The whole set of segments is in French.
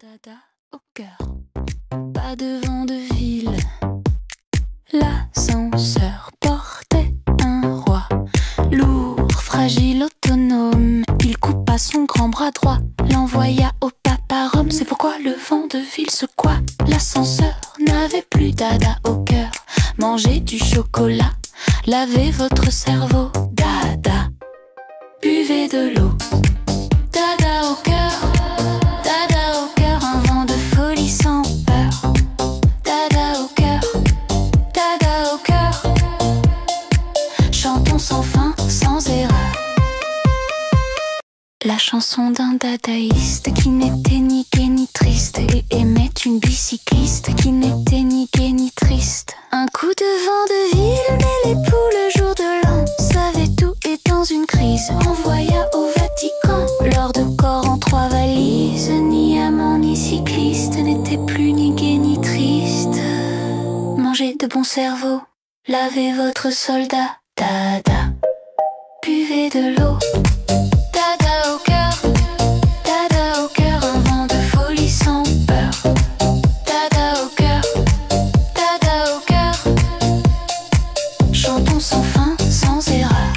dada au cœur. Pas de vent de ville. L'ascenseur portait un roi. Lourd, fragile, autonome. Il coupa son grand bras droit, l'envoya au papa Rome. C'est pourquoi le vent de ville secoua. L'ascenseur n'avait plus dada au cœur. Mangez du chocolat, lavez votre cerveau. Dada, buvez de l'eau. Dada au cœur. Dada au cœur, un vent de folie sans peur. Dada au cœur. Dada au cœur. Chantons sans fin, sans erreur. La chanson d'un dadaïste qui n'était ni gai ni triste et aimait une bicycliste qui n'était ni gai ni triste. Un coup de vent de ville, mais l'époux le jour de l'an savait tout et dans une crise envoya au Vatican l'or de corps en 3 valises. Ni amant ni cycliste n'était plus ni gai ni triste. Mangez de bon cerveau, lavez votre soldat. Dada, buvez de l'eau. Dada au cœur. Dada au cœur, un vent de folie sans peur. Dada au cœur. Dada au cœur. Chantons sans fin, sans erreur.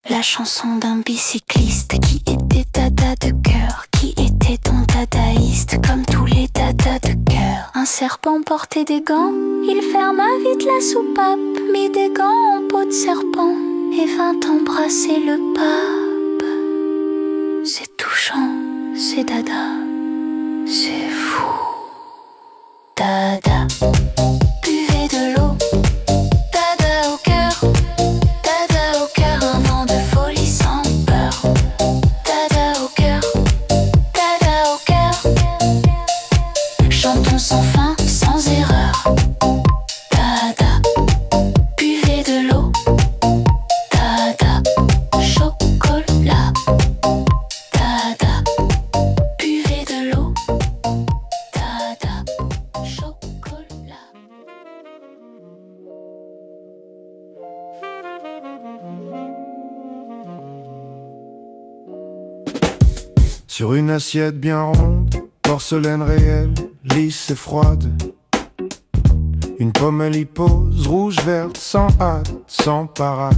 La chanson d'un bicycliste qui était dada de cœur, qui était un dadaïste comme tous les dadas de cœur. Un serpent portait des gants, il ferma vite la soupape, mit des gants en peau de serpent et vint embrasser le pape. C'est touchant, c'est dada, c'est fou. Dada, buvez de l'eau. Dada au cœur. Dada au cœur, un vent de folie sans peur. Dada au cœur. Dada au cœur. Chantons sans fin, sans erreur. Dada, buvez de l'eau. Dada, chocolat. Dada, buvez de l'eau. Dada, chocolat. Sur une assiette bien ronde, porcelaine réelle, lisse et froide. Une pomme elle y pose, rouge, verte, sans hâte, sans parade.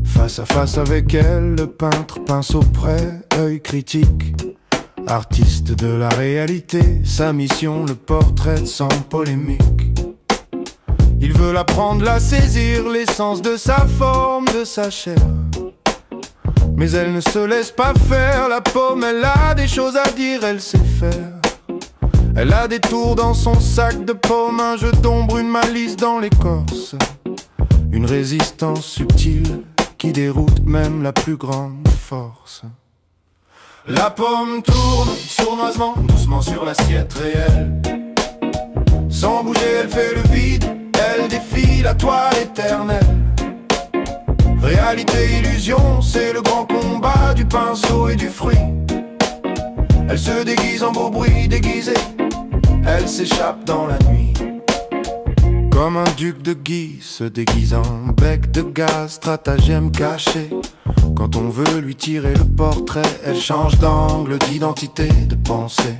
Face à face avec elle, le peintre, pinceau près, œil critique. Artiste de la réalité, sa mission, le portrait sans polémique. Il veut la prendre, la saisir, l'essence de sa forme, de sa chair. Mais elle ne se laisse pas faire, la pomme, elle a des choses à dire, elle sait faire. Elle a des tours dans son sac de pommes, un jeu d'ombre, une malice dans l'écorce. Une résistance subtile qui déroute même la plus grande force. La pomme tourne sournoisement, doucement sur l'assiette réelle. Sans bouger, elle fait le vide, elle défie la toile éternelle. Réalité, illusion, c'est le grand combat du pinceau et du fruit. Elle se déguise en beau bruit déguisé, elle s'échappe dans la nuit. Comme un duc de Guise se déguisant, bec de gaz, stratagème caché. Quand on veut lui tirer le portrait, elle change d'angle, d'identité, de pensée.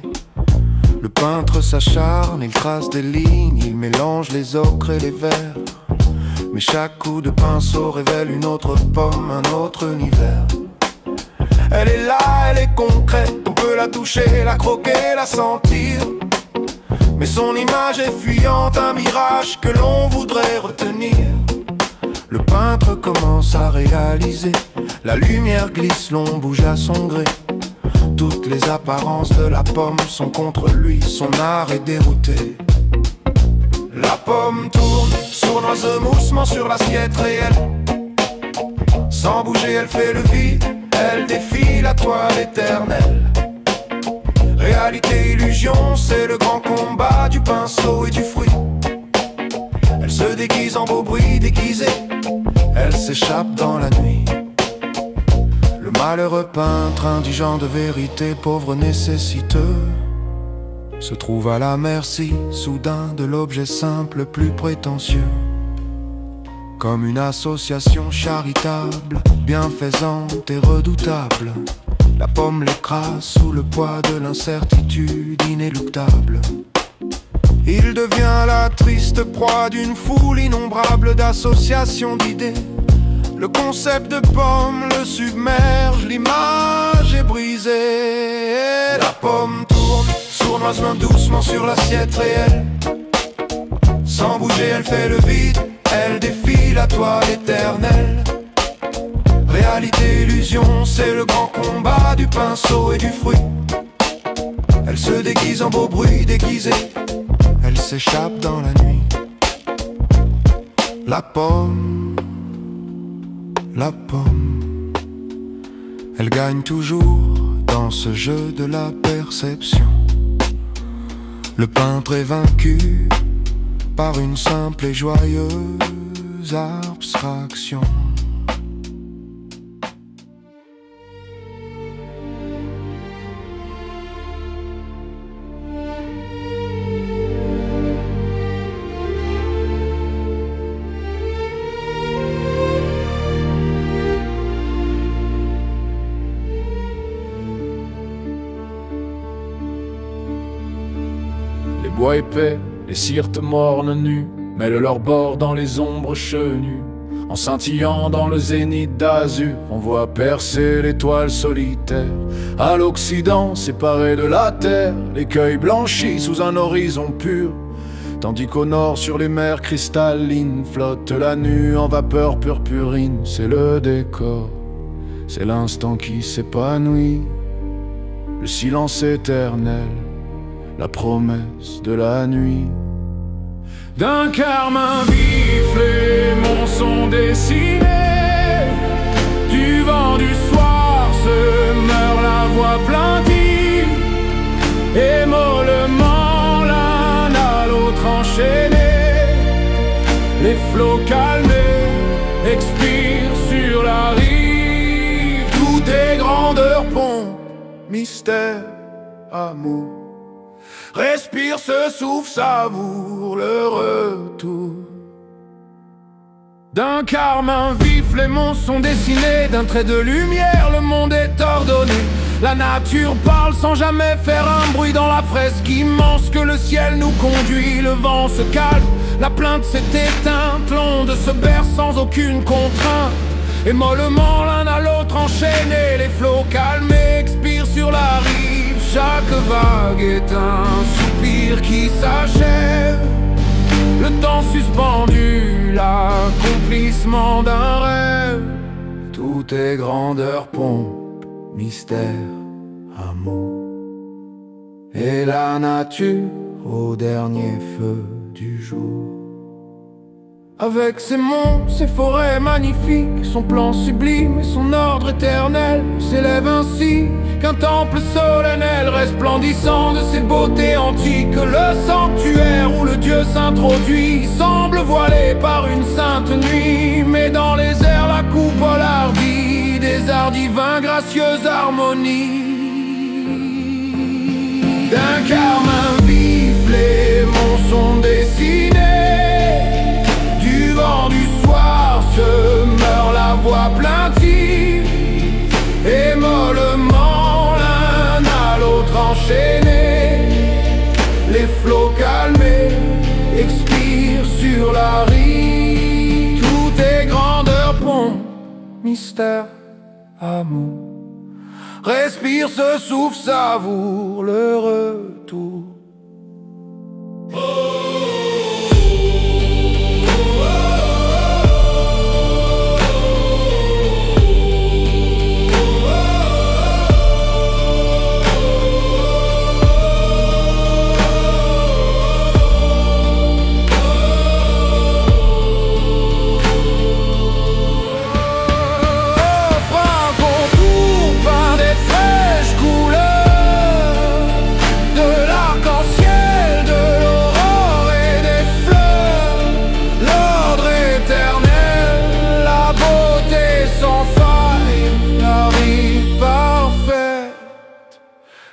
Le peintre s'acharne, il trace des lignes, il mélange les ocres et les verts. Mais chaque coup de pinceau révèle une autre pomme, un autre univers. Elle est là, elle est concrète, on peut la toucher, la croquer, la sentir. Mais son image est fuyante, un mirage que l'on voudrait retenir. Le peintre commence à réaliser, la lumière glisse, l'on bouge à son gré. Toutes les apparences de la pomme sont contre lui, son art est dérouté. La pomme tourne, sournoisemoussement sur l'assiette réelle. Sans bouger, elle fait le vide, elle défie la toile éternelle. Réalité, illusion, c'est le grand combat du pinceau et du fruit. Elle se déguise en beau bruit déguisé, elle s'échappe dans la nuit. Le malheureux peintre, indigent de vérité, pauvre nécessiteux, se trouve à la merci, soudain, de l'objet simple plus prétentieux. Comme une association charitable, bienfaisante et redoutable, La pomme l'écrase sous le poids de l'incertitude inéluctable. Il devient la triste proie d'une foule innombrable d'associations d'idées. Le concept de pomme le submerge, l'image est brisée. La pomme tourne sournoisement doucement sur l'assiette réelle. Sans bouger elle fait le vide, elle défie la toile éternelle. Réalité, illusion, c'est le grand combat du pinceau et du fruit. Elle se déguise en beau bruit déguisé, elle s'échappe dans la nuit. La pomme, elle gagne toujours dans ce jeu de la perception. Le peintre est vaincu par une simple et joyeuse abstraction. Les bois épais, les syrtes mornes nus mêlent leurs bords dans les ombres chenues. En scintillant dans le zénith d'azur, on voit percer l'étoile solitaire. À l'Occident, séparé de la terre, l'écueil blanchit sous un horizon pur. Tandis qu'au nord, sur les mers cristallines, flotte la nue en vapeur purpurine. C'est le décor, c'est l'instant qui s'épanouit. Le silence éternel, la promesse de la nuit. D'un carmin vif, les monts sont dessinés. Du vent du soir se meurt la voix plaintive. Et mollement l'un à l'autre enchaînés, les flots calmés expirent sur la rive. Tout est grandeur, pompe, mystère, amour. Respire, se souffle, savoure le retour. D'un carmin vif, les monts sont dessinés. D'un trait de lumière, le monde est ordonné. La nature parle sans jamais faire un bruit dans la fresque immense que le ciel nous conduit. Le vent se calme, la plainte s'est éteinte, l'onde se berce sans aucune contrainte. Et mollement l'un à l'autre enchaînés, les flots calmés expirent sur la rive. Chaque vague est un soupir qui s'achève. Le temps suspendu, l'accomplissement d'un rêve. Tout est grandeur, pompe, mystère, amour. Et la nature au dernier feu du jour. Avec ses monts, ses forêts magnifiques, son plan sublime et son ordre éternel, s'élève ainsi qu'un temple solennel resplendissant de ses beautés antiques. Le sanctuaire où le Dieu s'introduit semble voilé par une sainte nuit, mais dans les airs la coupole hardie des arts divins, gracieuse harmonie. D'un carmin vif, les monts sont dessinés. Du vent du soir se meurt la voix plaintive. Et mollement l'un à l'autre enchaînés, les flots calmés expirent sur la rive. Tout est grandeur, pompe, mystère, amour. Respire, se souffle, savoure le retour.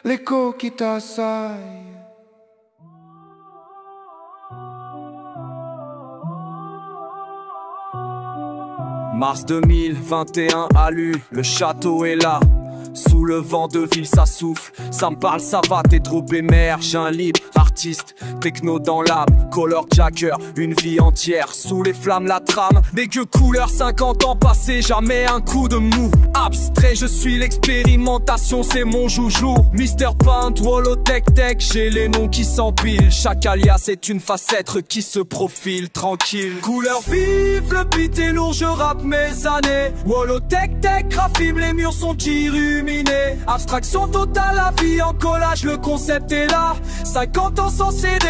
L'écho qui t'assaille. Mars 2021 à lui, le château est là. Sous le vent de ville ça souffle, ça me parle, ça va, t'es trop émerge. Un libre artiste, techno dans l'âme, color jacker, une vie entière. Sous les flammes la trame, mais que couleur, 50 ans passés, jamais un coup de mou. Abstrait, je suis l'expérimentation, c'est mon joujou. Mister Paint, Wallow Tech Tech, j'ai les noms qui s'empilent. Chaque alias est une facette qui se profile tranquille. Couleur vive, le beat est lourd, je rappe mes années. Wallow Tech Tech, graphime, les murs sont illuminés. Abstraction totale, la vie en collage, le concept est là. 50 ans sans CD,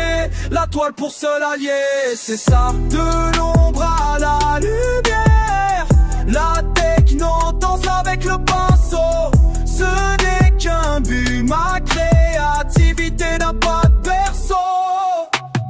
la toile pour seul allié. C'est ça, de l'ombre à la lumière. La techno danse avec le pinceau. Ce n'est qu'un but, ma créativité n'a pas de berceau.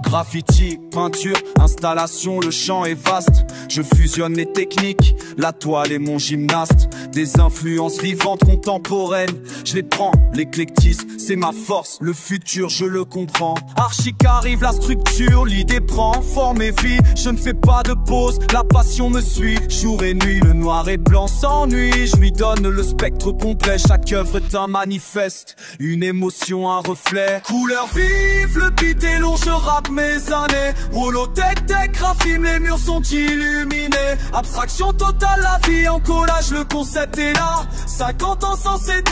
Graffiti, peinture, installation, le champ est vaste. Je fusionne les techniques, la toile est mon gymnaste. Des influences vivantes contemporaines, je les prends, l'éclectisme c'est ma force, le futur je le comprends. Archi qu'arrive la structure, l'idée prend forme et vie. Je ne fais pas de pause, la passion me suit. Jour et nuit, le noir et blanc s'ennuie. Je lui donne le spectre complet, chaque œuvre est un manifeste. Une émotion, un reflet. Couleur vive, le beat est long, je rappe mes années. Wallow Tech Tech, graphime, les murs sont illuminés. Abstraction totale, la vie en collage, le concept est là. 50 ans sans CD,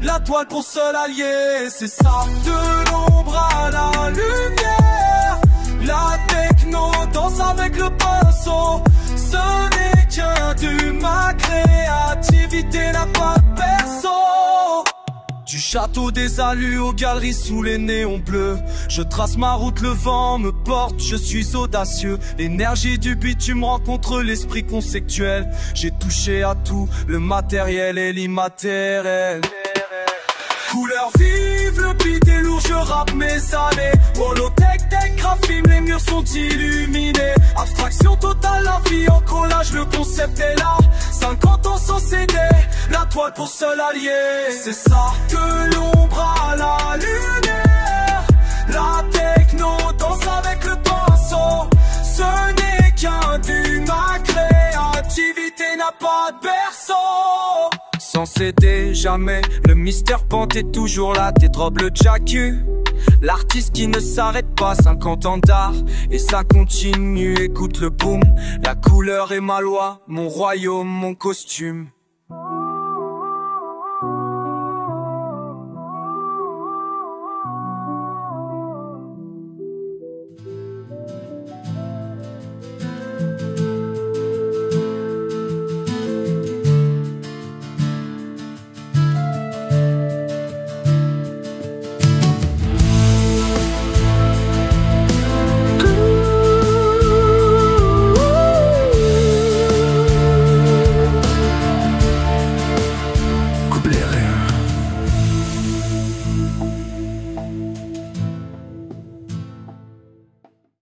la toile pour seul allié. C'est ça, de l'ombre à la lumière. La techno danse avec le pinceau. Ce n'est qu'un dû, ma créativité n'a pas de berceau. Du château des Allus aux galeries sous les néons bleus, je trace ma route, le vent me porte, je suis audacieux. L'énergie du bitume rencontre l'esprit conceptuel. J'ai touché à tout, le matériel et l'immatériel. Couleur vive, le beat est lourd, je rappe mes années. Wallow Tech Tech, graphime, les murs sont illuminés. Abstraction totale, la vie en collage, le concept est là. 50 ans sans CD, la toile pour seul allié. C'est ça, de l'ombre à la lumière. La techno danse avec le pinceau. Ce n'est qu'un dû, ma créativité n'a pas de berceau. Sans céder jamais, le Mister Paint est toujours là. T'es drobe le Jacku, l'artiste qui ne s'arrête pas. 50 ans d'art et ça continue. Écoute le boom, la couleur est ma loi, mon royaume, mon costume.